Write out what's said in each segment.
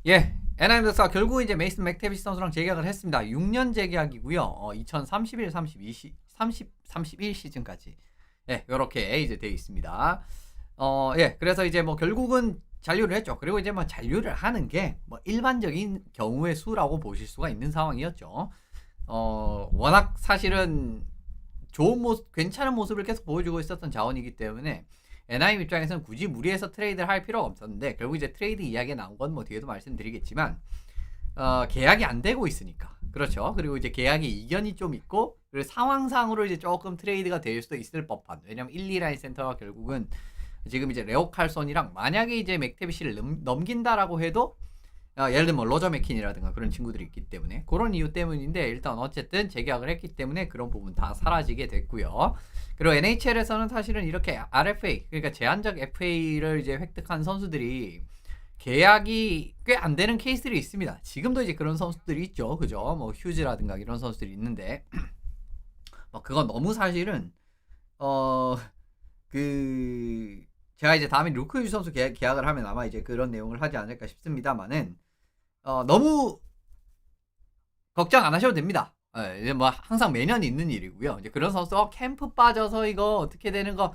예, NIMD가 결국 이제 메이슨 맥테비시 선수랑 재계약을 했습니다. 6년 재계약이고요. 2031, 31 시즌까지. 예, 요렇게 이제 되어 있습니다. 예, 그래서 이제 뭐 결국은 잔류를 했죠. 그리고 이제 뭐 잔류를 하는 게 뭐 일반적인 경우의 수라고 보실 수가 있는 상황이었죠. 워낙 사실은 좋은 모습, 괜찮은 모습을 계속 보여주고 있었던 자원이기 때문에 NIM 입장에서는 굳이 무리해서 트레이드를 할 필요가 없었는데, 결국 이제 트레이드 이야기가 나온 건 뭐 뒤에도 말씀드리겠지만 계약이 안 되고 있으니까. 그렇죠. 그리고 이제 계약에 이견이 좀 있고, 그리고 상황상으로 이제 조금 트레이드가 될 수도 있을 법한. 왜냐면 1, 2라인 센터가 결국은 지금 이제 레오 칼손이랑 만약에 이제 맥테비시를 넘긴다라고 해도 예를 들면 뭐 로저 맥킨이라든가 그런 친구들이 있기 때문에, 그런 이유 때문인데 일단 어쨌든 재계약을 했기 때문에 그런 부분 다 사라지게 됐고요. 그리고 NHL에서는 사실은 이렇게 RFA, 그러니까 제한적 FA를 이제 획득한 선수들이 계약이 꽤 안 되는 케이스들이 있습니다. 지금도 이제 그런 선수들이 있죠. 그죠? 뭐 휴즈라든가 이런 선수들이 있는데 뭐 그건 너무 사실은 제가 이제 다음에 루크 휴즈 선수 계약을 하면 아마 이제 그런 내용을 하지 않을까 싶습니다만은 너무 걱정 안 하셔도 됩니다. 이제 뭐 항상 매년 있는 일이고요. 이제 그런 선수 캠프 빠져서 이거 어떻게 되는 거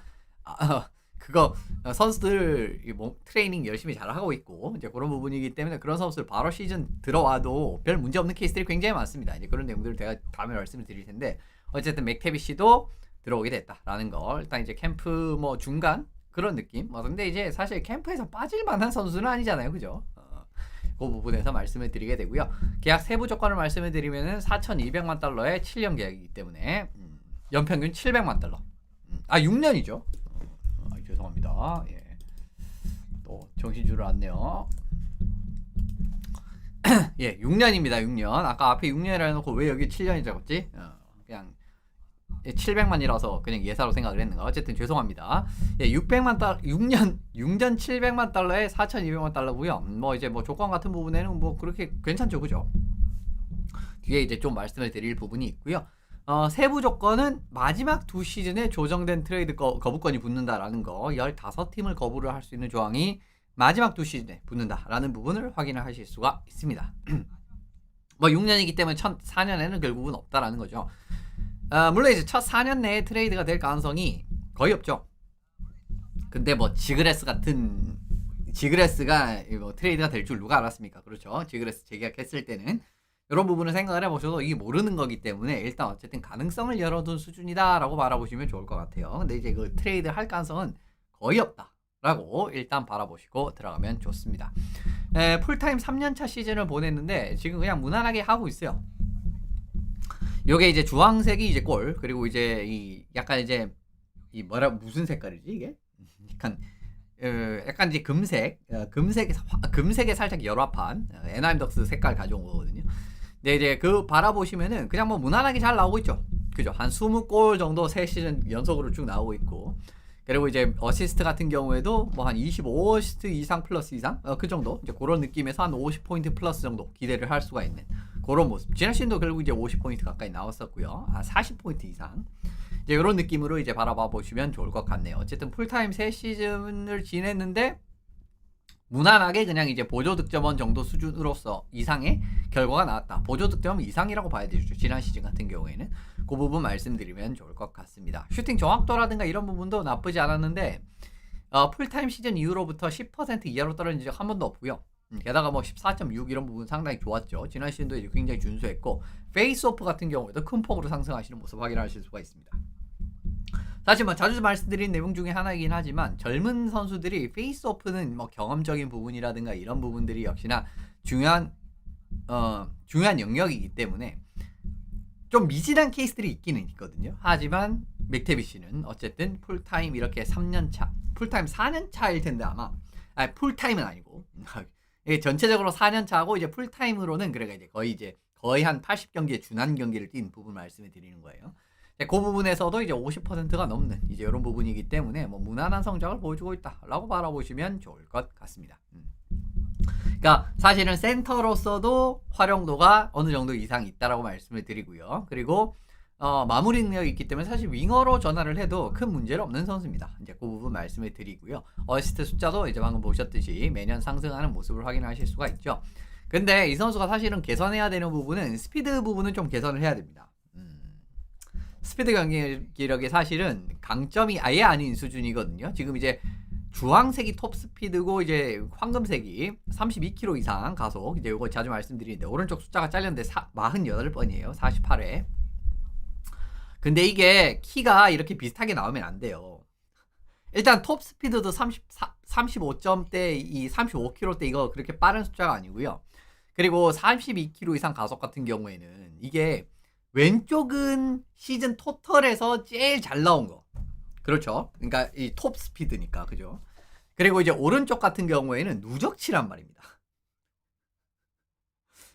그거 선수들 뭐 트레이닝 열심히 잘 하고 있고 이제 그런 부분이기 때문에 그런 선수들 바로 시즌 들어와도 별 문제 없는 케이스들이 굉장히 많습니다. 이제 그런 내용들을 제가 다음에 말씀을 드릴 텐데, 어쨌든 맥테비시도 들어오게 됐다라는 거. 일단 이제 캠프 뭐 중간 그런 느낌. 근데 이제 사실 캠프에서 빠질 만한 선수는 아니잖아요, 그죠? 그 부분에서 말씀을 드리게 되고요. 계약 세부 조건을 말씀을 드리면은 4,200만 달러의 7년 계약이기 때문에 연평균 700만 달러. 6년이죠. 죄송합니다. 예. 또 정신줄을 놨네요. 예, 6년입니다. 6년. 아까 앞에 6년이라 해놓고 왜 여기 7년이 적었지? 그냥 700만이라서 그냥 예사로 생각을 했는가. 어쨌든 죄송합니다. 예, 6년 700만 달러에 4,200만 달러고요. 뭐 이제 뭐 조건 같은 부분에는 뭐 그렇게 괜찮죠, 그죠? 뒤에 이제 좀 말씀을 드릴 부분이 있고요. 세부 조건은 마지막 두 시즌에 조정된 트레이드 거부권이 붙는다라는 거, 15팀을 거부를 할 수 있는 조항이 마지막 두 시즌에 붙는다라는 부분을 확인을 하실 수가 있습니다. 뭐 6년이기 때문에 첫 4년에는 결국은 없다라는 거죠. 물론 이제 첫 4년 내에 트레이드가 될 가능성이 거의 없죠. 근데 뭐 지그레스가 뭐 트레이드가 될 줄 누가 알았습니까? 그렇죠. 지그레스 재계약했을 때는 이런 부분을 생각을 해보셔도 이게 모르는 거기 때문에 일단 어쨌든 가능성을 열어둔 수준이다라고 바라보시면 좋을 것 같아요. 근데 이제 그 트레이드 할 가능성은 거의 없다라고 일단 바라보시고 들어가면 좋습니다. 풀타임 3년차 시즌을 보냈는데 지금 그냥 무난하게 하고 있어요. 요게 이제 주황색이 이제 골, 그리고 이제 이 약간 이제 이 무슨 색깔이지 이게? 약간 이제 금색에 살짝 열화판 NIM 덕스 색깔 가져온 거거든요. 근데 이제 그 바라보시면은 그냥 뭐 무난하게 잘 나오고 있죠. 그죠? 한 20골 정도 3시즌 연속으로 쭉 나오고 있고, 그리고 이제 어시스트 같은 경우에도 뭐 한 25어시스트 이상 플러스 이상 그 정도, 이제 그런 느낌에서 한 50포인트 플러스 정도 기대를 할 수가 있는 그런 모습. 지난 시즌도 결국 이제 50포인트 가까이 나왔었고요. 40포인트 이상. 이제 이런 느낌으로 이제 바라봐 보시면 좋을 것 같네요. 어쨌든 풀타임 3시즌을 지냈는데 무난하게 그냥 이제 보조 득점원 정도 수준으로서 이상의 결과가 나왔다. 보조 득점 이상이라고 봐야 되죠. 지난 시즌 같은 경우에는 그 부분 말씀드리면 좋을 것 같습니다. 슈팅 정확도라든가 이런 부분도 나쁘지 않았는데 풀타임 시즌 이후로부터 10% 이하로 떨어진 적 한 번도 없고요. 게다가 뭐 14.6 이런 부분 상당히 좋았죠. 지난 시즌도 이제 굉장히 준수했고, 페이스오프 같은 경우에도 큰 폭으로 상승하시는 모습 확인하실 수가 있습니다. 사실 뭐 자주 말씀드린 내용 중에 하나이긴 하지만 젊은 선수들이 페이스오프는 뭐 경험적인 부분이라든가 이런 부분들이 역시나 중요한 영역이기 때문에 좀 미진한 케이스들이 있기는 있거든요. 하지만 맥테비시는 어쨌든 풀타임 이렇게 3년차, 풀타임 4년차일 텐데 아마 풀타임은 아니고 이게 전체적으로 4년차고 이제 풀타임으로는 그래가 이제 거의 한 80경기에 준한 경기를 뛴 부분 말씀을 드리는 거예요. 그 부분에서도 이제 50%가 넘는 이제 이런 부분이기 때문에 뭐 무난한 성적을 보여주고 있다라고 바라보시면 좋을 것 같습니다. 그러니까 사실은 센터로서도 활용도가 어느 정도 이상 있다라고 말씀을 드리고요. 그리고 마무리 능력이 있기 때문에 사실 윙어로 전환을 해도 큰 문제는 없는 선수입니다. 이제 그 부분 말씀을 드리고요. 어시스트 숫자도 이제 방금 보셨듯이 매년 상승하는 모습을 확인하실 수가 있죠. 근데 이 선수가 사실은 개선해야 되는 부분은 스피드 부분은 좀 개선을 해야 됩니다. 스피드 경기력이 사실은 강점이 아예 아닌 수준이거든요. 지금 이제 주황색이 톱 스피드고 이제 황금색이 32km 이상 가속. 이제 이거 자주 말씀드리는데 오른쪽 숫자가 잘렸는데 48번이에요. 48회. 근데 이게 키가 이렇게 비슷하게 나오면 안 돼요. 일단 톱 스피드도 35점대 이 35km대 이거 그렇게 빠른 숫자가 아니고요. 그리고 32km 이상 가속 같은 경우에는 이게 왼쪽은 시즌 토털에서 제일 잘 나온 거. 그렇죠. 그러니까 이 톱 스피드니까. 그죠? 그리고 이제 오른쪽 같은 경우에는 누적치란 말입니다.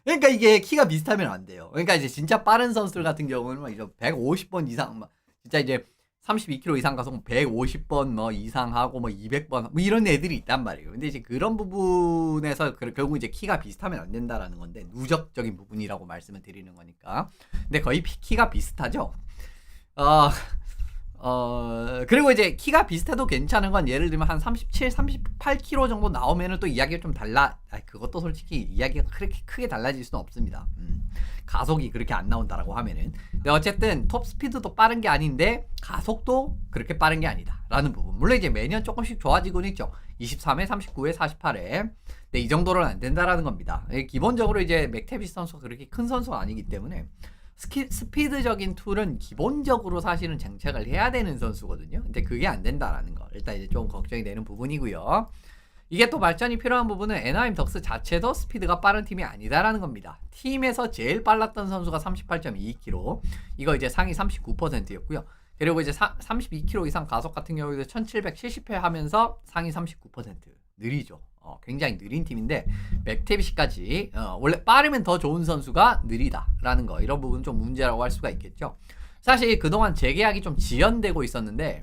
그러니까 이게 키가 비슷하면 안 돼요. 그러니까 이제 진짜 빠른 선수들 같은 경우는 막 이제 150번 이상, 막 진짜 이제 32km 이상 가서 150번 뭐 이상하고 뭐 200번 뭐 이런 애들이 있단 말이에요. 근데 이제 그런 부분에서 결국 이제 키가 비슷하면 안 된다라는 건데 누적적인 부분이라고 말씀을 드리는 거니까. 근데 거의 키가 비슷하죠. 그리고 이제 키가 비슷해도 괜찮은 건 예를 들면 한 37, 38kg 정도 나오면은 또 이야기가 좀 그것도 솔직히 이야기가 그렇게 크게 달라질 수는 없습니다. 가속이 그렇게 안 나온다라고 하면은. 근데 어쨌든 톱 스피드도 빠른 게 아닌데 가속도 그렇게 빠른 게 아니다. 라는 부분. 물론 이제 매년 조금씩 좋아지고는 있죠. 23회, 39회, 48회. 근데 이 정도로는 안 된다라는 겁니다. 기본적으로 이제 맥테비스 선수가 그렇게 큰 선수가 아니기 때문에 스피드적인 툴은 기본적으로 사실은 장착을 해야 되는 선수거든요. 근데 그게 안 된다라는 거. 일단 이제 좀 걱정이 되는 부분이고요. 이게 또 발전이 필요한 부분은 애나임 덕스 자체도 스피드가 빠른 팀이 아니다라는 겁니다. 팀에서 제일 빨랐던 선수가 38.22km. 이거 이제 상위 39%였고요. 그리고 이제 32km 이상 가속 같은 경우에도 1770회 하면서 상위 39%. 느리죠. 굉장히 느린 팀인데 맥테비시까지 원래 빠르면 더 좋은 선수가 느리다라는 거, 이런 부분 좀 문제라고 할 수가 있겠죠. 사실 그동안 재계약이 좀 지연되고 있었는데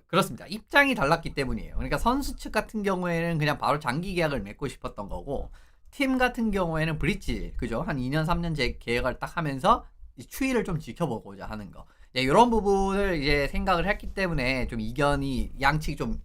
그렇습니다. 입장이 달랐기 때문이에요. 그러니까 선수 측 같은 경우에는 그냥 바로 장기 계약을 맺고 싶었던 거고, 팀 같은 경우에는 브릿지, 그죠? 한 2년 3년 계약을 딱 하면서 추이를 좀 지켜보고자 하는 거, 이런 부분을 이제 생각을 했기 때문에 좀 이견이 양측이 좀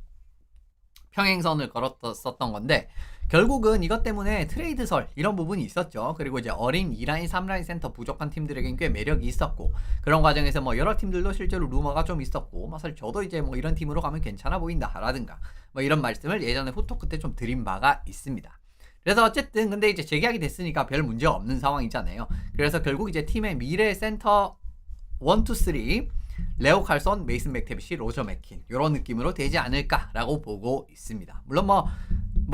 평행선을 걸었었던 건데, 결국은 이것 때문에 트레이드설 이런 부분이 있었죠. 그리고 이제 어린 2라인 3라인 센터 부족한 팀들에겐 꽤 매력이 있었고, 그런 과정에서 뭐 여러 팀들도 실제로 루머가 좀 있었고, 사실 저도 이제 뭐 이런 팀으로 가면 괜찮아 보인다 라든가 뭐 이런 말씀을 예전에 후토크 때 좀 드린 바가 있습니다. 그래서 어쨌든 근데 이제 재계약이 됐으니까 별 문제가 없는 상황이잖아요. 그래서 결국 이제 팀의 미래 센터 1, 2, 3 레오 칼손, 메이슨 맥테비시, 로저 맥킨 이런 느낌으로 되지 않을까라고 보고 있습니다. 물론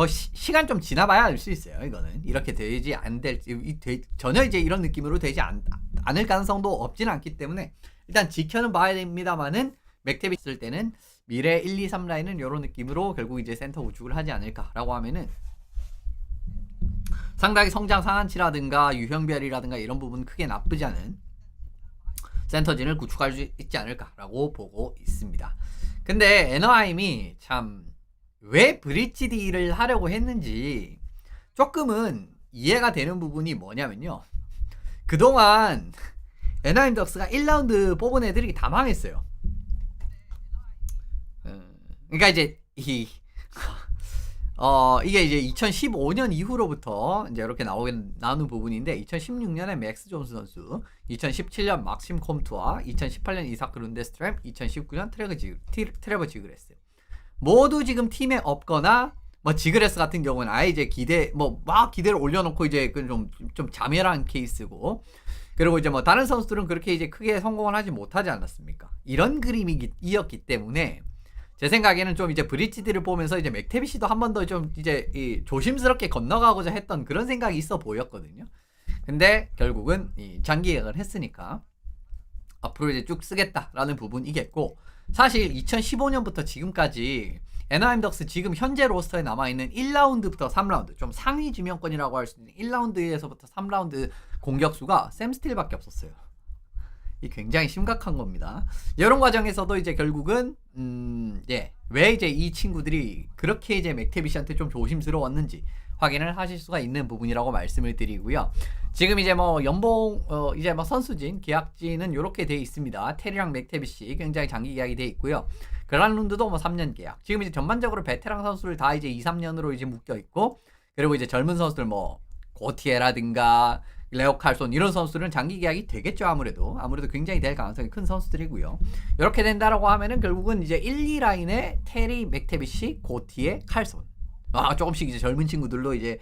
시간 좀 지나봐야 알 수 있어요. 이거는 이렇게 되지 전혀 이제 이런 느낌으로 되지 않을 가능성도 없지는 않기 때문에 일단 지켜는 봐야 됩니다만은, 맥테비시 쓸 때는 미래 1, 2, 3 라인은 이런 느낌으로 결국 이제 센터 우측을 하지 않을까라고 하면은 상당히 성장 상한치라든가 유형별이라든가 이런 부분 크게 나쁘지 않은 센터진을 구축할 수 있지 않을까라고 보고 있습니다. 근데 애너하임이 참 왜 브릿지 딜을 하려고 했는지 조금은 이해가 되는 부분이 뭐냐면요, 그동안 애너하임 덕스가 1라운드 뽑은 애들이 다 망했어요. 그러니까 이제 이게 이제 2015년 이후로부터 이제 이렇게 나오는 부분인데, 2016년에 맥스 존스 선수, 2017년 막심 콤투아, 2018년 이사크 룬데스트램, 2019년 트레버 지그레스 모두 지금 팀에 없거나, 뭐 지그레스 같은 경우는 아예 이제 막 기대를 올려놓고 이제 좀 자멸한 케이스고, 그리고 이제 뭐 다른 선수들은 그렇게 이제 크게 성공을 하지 못하지 않았습니까? 이런 그림이었기 때문에 제 생각에는 좀 이제 브릿지들을 보면서 이제 맥테비시도 한 번 더 좀 이제 조심스럽게 건너가고자 했던 그런 생각이 있어 보였거든요. 근데 결국은 장기 계약을 했으니까 앞으로 이제 쭉 쓰겠다라는 부분이겠고, 사실 2015년부터 지금까지 애나하임 덕스 지금 현재 로스터에 남아있는 1라운드부터 3라운드 좀 상위 지명권이라고 할 수 있는 1라운드에서부터 3라운드 공격수가 샘 스틸밖에 없었어요. 이 굉장히 심각한 겁니다. 이런 과정에서도 이제 결국은 왜 이제 이 친구들이 그렇게 이제 맥테비시한테 좀 조심스러웠는지 확인을 하실 수가 있는 부분이라고 말씀을 드리고요. 지금 이제 뭐 연봉 이제 뭐 선수진 계약진은 이렇게 돼 있습니다. 테리랑 맥테비시 굉장히 장기 계약이 돼 있고요. 그란룬드도 뭐 3년 계약. 지금 이제 전반적으로 베테랑 선수를 다 이제 2, 3년으로 이제 묶여 있고, 그리고 이제 젊은 선수들 뭐 고티에라든가 레오 칼손 이런 선수들은 장기 계약이 되겠죠. 아무래도 굉장히 될 가능성이 큰 선수들이고요. 이렇게 된다라고 하면은 결국은 이제 1, 2라인에 테리, 맥테비시, 고티에, 칼손. 조금씩 이제 젊은 친구들로 이제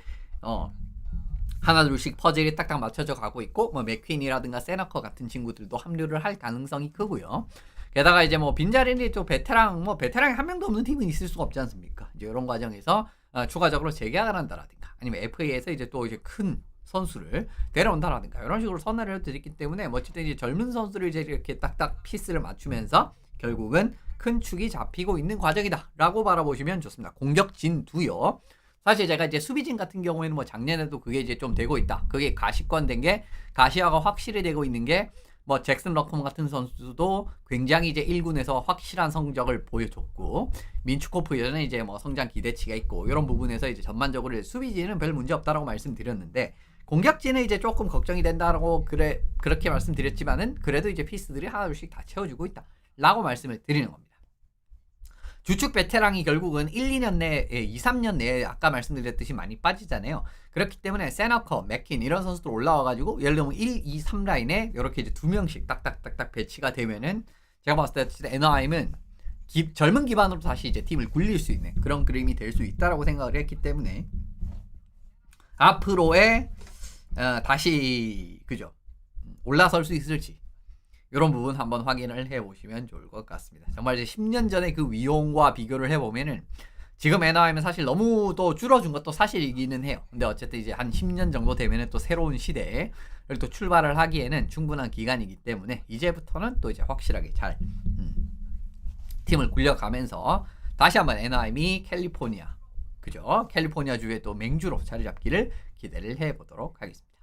하나 둘씩 퍼즐이 딱딱 맞춰져 가고 있고, 뭐 맥퀸이라든가 세너커 같은 친구들도 합류를 할 가능성이 크고요. 게다가 이제 뭐 빈자리니 또 베테랑이 한 명도 없는 팀은 있을 수가 없지 않습니까? 이제 이런 과정에서 추가적으로 재계약을 한다라든가 아니면 FA에서 이제 또 이제 큰 선수를 데려온다라든가 이런 식으로 선언을 해드렸기 때문에 어쨌든 이제 젊은 선수를 이제 이렇게 딱딱 피스를 맞추면서 결국은 큰 축이 잡히고 있는 과정이다라고 바라보시면 좋습니다. 공격진두요. 사실 제가 이제 수비진 같은 경우에는 뭐 작년에도 그게 이제 좀 되고 있다. 그게 가시권 된 게 가시화가 확실히 되고 있는 게 뭐 잭슨 러컴 같은 선수도 굉장히 이제 1군에서 확실한 성적을 보여줬고, 민추코프 여전히 이제 뭐 성장 기대치가 있고 이런 부분에서 이제 전반적으로 수비진은 별 문제 없다라고 말씀드렸는데, 공격진은 이제 조금 걱정이 된다라고 그렇게 말씀드렸지만은 그래도 이제 피스들이 하나둘씩 다 채워주고 있다라고 말씀을 드리는 겁니다. 주축 베테랑이 결국은 1, 2년 내에 2, 3년 내에 아까 말씀드렸듯이 많이 빠지잖아요. 그렇기 때문에 세너커, 맥킨 이런 선수들 올라와가지고 예를 들면 1, 2, 3 라인에 이렇게 이제 2명씩 딱딱딱딱 배치가 되면은 제가 봤을 때 에너하임은 젊은 기반으로 다시 이제 팀을 굴릴 수 있는 그런 그림이 될 수 있다라고 생각을 했기 때문에 앞으로의 다시 그죠 올라설 수 있을지 이런 부분 한번 확인을 해보시면 좋을 것 같습니다. 정말 이제 10년 전에 그 위용과 비교를 해보면은 지금 에너하임은 사실 너무 또 줄어준 것도 사실이기는 해요. 근데 어쨌든 이제 한 10년 정도 되면은 또 새로운 시대를 또 출발을 하기에는 충분한 기간이기 때문에 이제부터는 또 이제 확실하게 잘 팀을 굴려가면서 다시 한번 에너하임이 캘리포니아 주에 또 맹주로 자리 잡기를 기대를 해보도록 하겠습니다.